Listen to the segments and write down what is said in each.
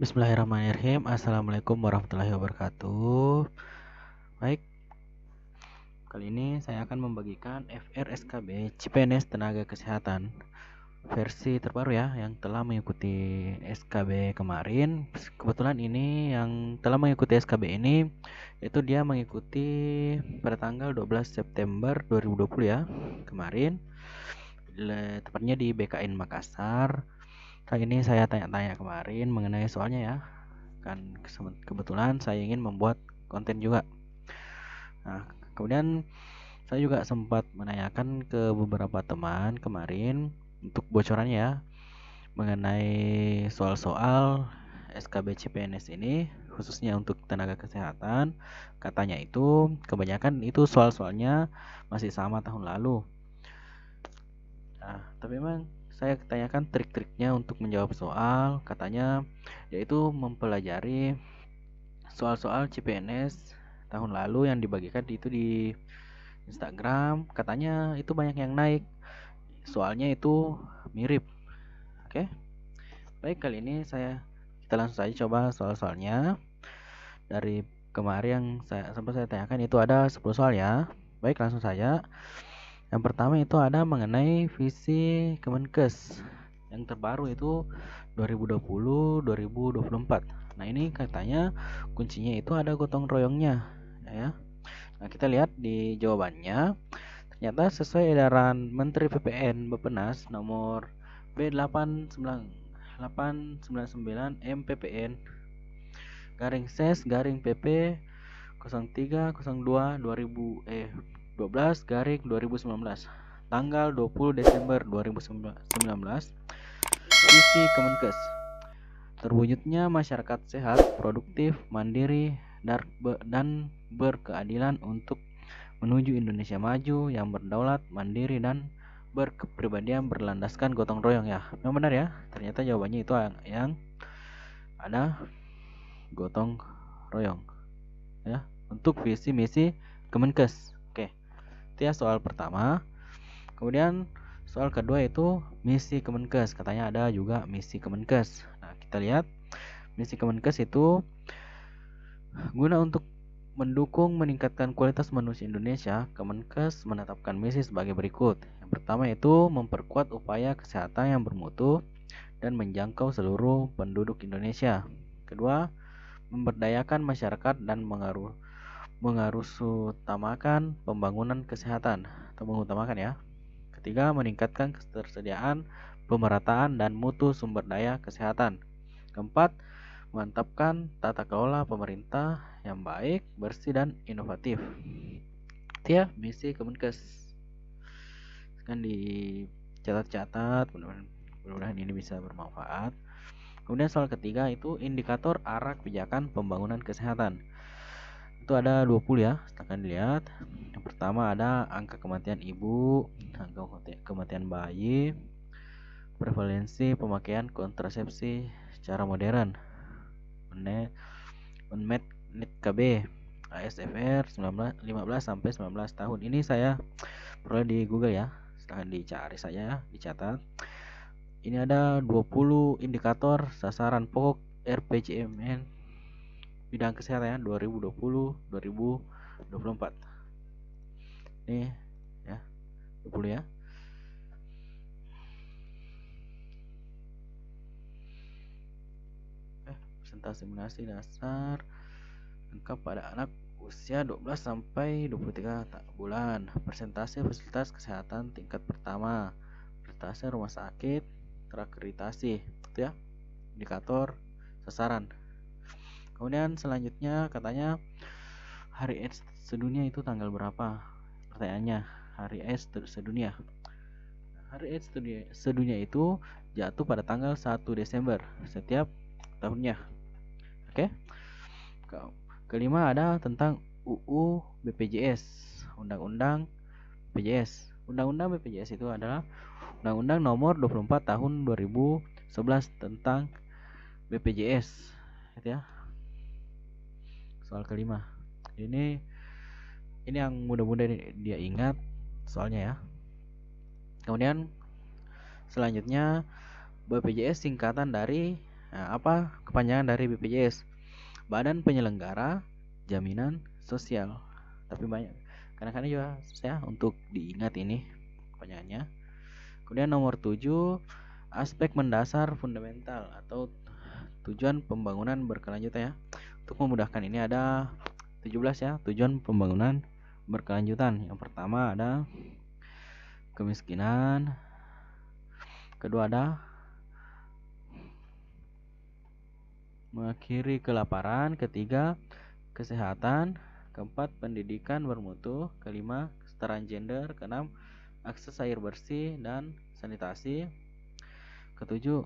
Bismillahirrahmanirrahim. Assalamualaikum warahmatullahi wabarakatuh. Baik, kali ini saya akan membagikan FRSKB CPNS Tenaga Kesehatan versi terbaru ya, yang telah mengikuti SKB kemarin. Kebetulan ini yang telah mengikuti SKB ini itu dia mengikuti pada tanggal 12 September 2020 ya, kemarin. Tepatnya di BKN Makassar. Kali ini saya tanya-tanya kemarin mengenai soalnya ya. Kan kebetulan saya ingin membuat konten juga. Nah, kemudian saya juga sempat menanyakan ke beberapa teman kemarin untuk bocorannya ya, mengenai soal-soal SKB CPNS ini, khususnya untuk tenaga kesehatan. Katanya itu kebanyakan itu soal-soalnya masih sama tahun lalu. Nah, tapi memang saya tanyakan trik-triknya untuk menjawab soal. Katanya yaitu mempelajari soal-soal CPNS tahun lalu yang dibagikan itu di Instagram. Katanya itu banyak yang naik, soalnya itu mirip. Oke, baik, kali ini kita langsung saja coba soal-soalnya. Dari kemarin yang sempat saya tanyakan itu ada 10 soal ya. Baik, langsung saja. Yang pertama itu ada mengenai visi Kemenkes yang terbaru itu 2020-2024. Nah, ini katanya kuncinya itu ada gotong royongnya ya. Nah, kita lihat di jawabannya. Ternyata sesuai edaran Menteri PPN Bappenas nomor B899 MPPN garing SES garing PP 0302 12 garing 2019 tanggal 20 Desember 2019. Visi Kemenkes terwujudnya masyarakat sehat, produktif, mandiri, dan berkeadilan untuk menuju Indonesia maju yang berdaulat, mandiri, dan berkepribadian berlandaskan gotong royong ya. Yang benar ya. Ternyata jawabannya itu yang ada gotong royong ya untuk visi misi Kemenkes. Oke, itu ya soal pertama. Kemudian soal kedua itu misi Kemenkes. Katanya ada juga misi Kemenkes. Nah, kita lihat misi Kemenkes itu guna untuk mendukung meningkatkan kualitas manusia Indonesia. Kemenkes menetapkan misi sebagai berikut. Yang pertama itu memperkuat upaya kesehatan yang bermutu dan menjangkau seluruh penduduk Indonesia. Kedua, memberdayakan masyarakat dan mengutamakan pembangunan kesehatan atau mengutamakan ya. Ketiga, meningkatkan ketersediaan, pemerataan, dan mutu sumber daya kesehatan. Keempat, mantapkan tata kelola pemerintah yang baik, bersih, dan inovatif. Itu ya misi Kemenkes. Kan dicatat-catat, mudah-mudahan ini bisa bermanfaat. Kemudian soal ketiga itu indikator arah kebijakan pembangunan kesehatan. Itu ada 20 ya, silahkan dilihat. Yang pertama ada angka kematian ibu, angka kematian bayi, prevalensi pemakaian kontrasepsi secara modern, unmet need KB, ASFR 15 sampai 19 tahun. Ini saya peroleh di Google ya, silahkan dicari saja, dicatat. Ini ada 20 indikator sasaran pokok RPJMN bidang kesehatan ya 2020-2024. Ini ya 20 ya. Persentase imunisasi dasar lengkap pada anak usia 12 sampai 23 bulan. Persentase fasilitas kesehatan tingkat pertama, persentase rumah sakit terakreditasi, itu ya indikator sasaran. Kemudian selanjutnya katanya hari AIDS sedunia itu tanggal berapa? Pertanyaannya, hari AIDS sedunia. Hari AIDS sedunia itu jatuh pada tanggal 1 Desember setiap tahunnya. Oke. Kelima ada tentang UU BPJS, Undang-Undang BPJS. Undang-Undang BPJS itu adalah Undang-Undang nomor 24 tahun 2011 tentang BPJS. Itu ya. Soal kelima. Ini yang mudah-mudah dia ingat soalnya ya. Kemudian selanjutnya BPJS singkatan dari Nah, apa kepanjangan dari BPJS? Badan Penyelenggara Jaminan Sosial. Tapi banyak kadang-kadang juga susah untuk diingat ini kepanjangannya. Kemudian nomor 7, aspek mendasar fundamental atau tujuan pembangunan berkelanjutan ya. Untuk memudahkan ini ada 17 ya, tujuan pembangunan berkelanjutan. Yang pertama ada kemiskinan, kedua ada mengakhiri kelaparan, ketiga kesehatan, keempat pendidikan bermutu, kelima kesetaraan gender, keenam akses air bersih dan sanitasi, ketujuh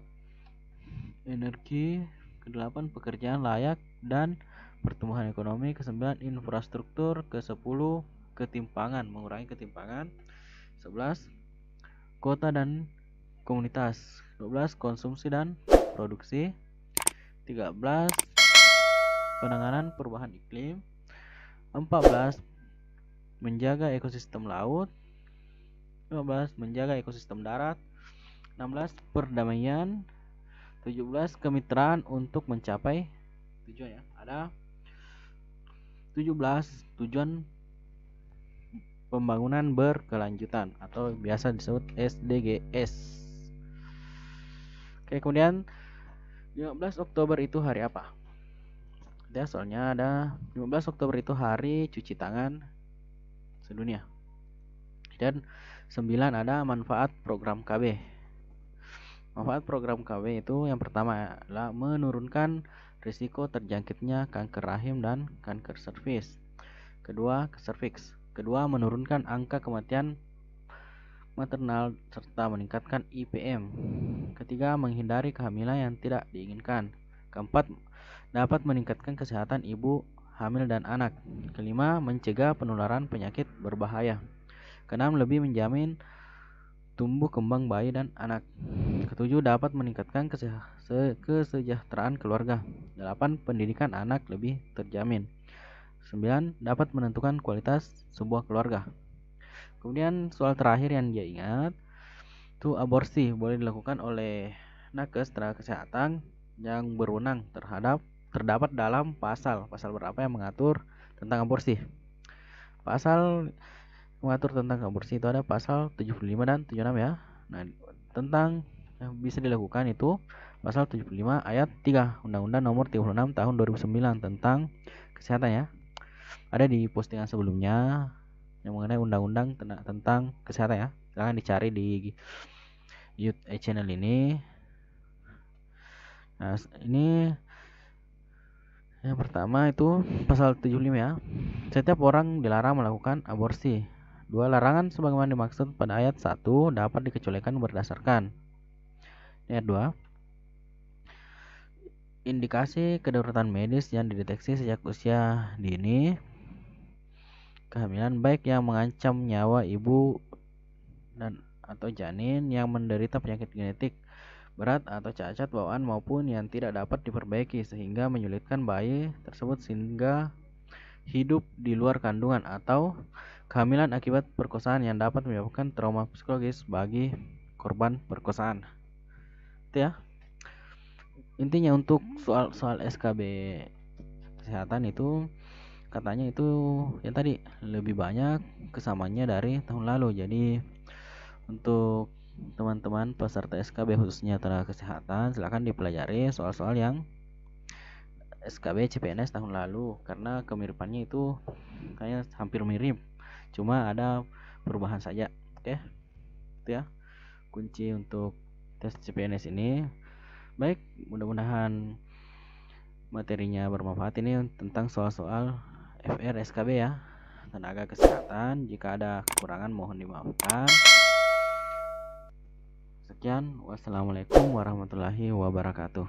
energi, kedelapan pekerjaan layak dan pertumbuhan ekonomi, kesembilan infrastruktur, kesepuluh ketimpangan, mengurangi ketimpangan, 11 kota dan komunitas, 12 konsumsi dan produksi, 13 penanganan perubahan iklim, 14 menjaga ekosistem laut, 15 menjaga ekosistem darat, 16 perdamaian, 17 kemitraan untuk mencapai tujuan ya. Ada 17 tujuan pembangunan berkelanjutan atau biasa disebut SDGs. Oke, kemudian 15 Oktober itu hari apa? Ya, soalnya ada 15 Oktober itu hari cuci tangan sedunia. Dan 9 ada manfaat program KB. Manfaat program KB itu yang pertama adalah menurunkan risiko terjangkitnya kanker rahim dan kanker serviks. Kedua, menurunkan angka kematian maternal serta meningkatkan IPM. Ketiga, menghindari kehamilan yang tidak diinginkan. Keempat, dapat meningkatkan kesehatan ibu hamil dan anak. Kelima, mencegah penularan penyakit berbahaya. Keenam, lebih menjamin tumbuh kembang bayi dan anak. Ketujuh, dapat meningkatkan kesejahteraan keluarga. 8, pendidikan anak lebih terjamin. 9, dapat menentukan kualitas sebuah keluarga. Kemudian soal terakhir yang dia ingat itu aborsi boleh dilakukan oleh nakes tenaga kesehatan yang berwenang terdapat dalam pasal berapa yang mengatur tentang aborsi. Pasal mengatur tentang aborsi itu ada pasal 75 dan 76 ya. Nah, tentang yang bisa dilakukan itu pasal 75 ayat 3 Undang-Undang Nomor 36 Tahun 2009 tentang kesehatan ya. Ada di postingan sebelumnya yang mengenai undang-undang tentang kesehatan ya. Silahkan dicari di YouTube channel ini. Nah, ini yang pertama itu pasal 75 ya. Setiap orang dilarang melakukan aborsi. Dua, larangan sebagaimana dimaksud pada ayat 1 dapat dikecualikan berdasarkan. Ayat 2, indikasi kedaruratan medis yang dideteksi sejak usia dini kehamilan baik yang mengancam nyawa ibu dan atau janin yang menderita penyakit genetik berat atau cacat bawaan maupun yang tidak dapat diperbaiki sehingga menyulitkan bayi tersebut sehingga hidup di luar kandungan atau kehamilan akibat perkosaan yang dapat menyebabkan trauma psikologis bagi korban perkosaan. Itu ya. Intinya untuk soal SKB kesehatan itu katanya itu yang tadi lebih banyak kesamanya dari tahun lalu. Jadi untuk teman-teman peserta SKB khususnya tenaga kesehatan silakan dipelajari soal-soal yang SKB CPNS tahun lalu karena kemiripannya itu kayaknya hampir mirip, cuma ada perubahan saja. Oke, itu ya kunci untuk tes CPNS ini. Baik, mudah-mudahan materinya bermanfaat ini tentang soal-soal FR SKB ya, tenaga kesehatan. Jika ada kekurangan mohon dimaafkan. Sekian, wassalamualaikum warahmatullahi wabarakatuh.